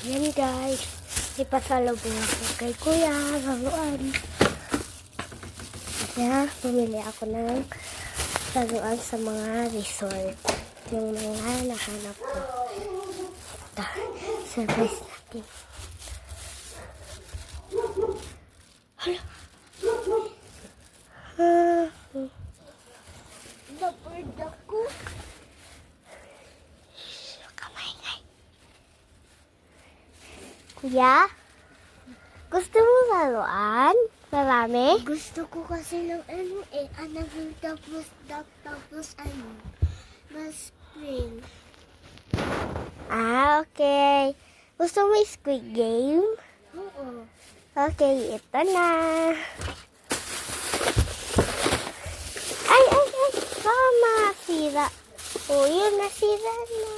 Yan guys, ipasalubong ako kay Kuya, laruan. Kaya bumili ako ng laruan sa mga resort. Yung mga nahanap ko. Ito, surprise natin. Hala. Naperd ako. Kamay ngay. Kuya? Gusto mo laruan? Marami? Gusto ko kasi ng anak yung tapos mas spring. Okay. Gusto mo Squid Game? Oo. Okay, ito na. Ay! Masira. Oh, yun, nasira na.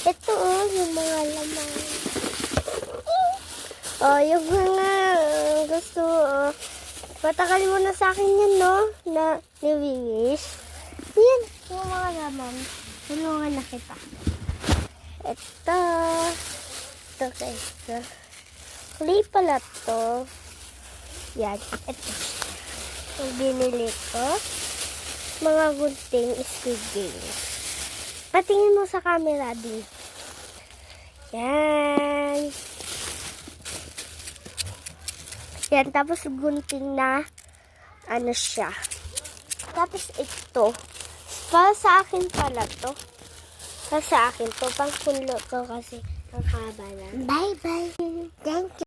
Ito, yung mga laman. Oh, yung mga gusto. Patakalin mo na sa akin yun, no? Na ni-wish. Yan, yung mga laman. Tulungan na kita. Ito. Ito, guys. Huli pala to. Yan, ito. Yung binili ko. Mga gunting Squid Game. Patingin mo sa camera din. Yan. Yan, tapos gunting na ano siya. Tapos ito. Para sa akin pala to. Para sa akin to. Pang punlo ko kasi ang haba na. Bye-bye. Thank you.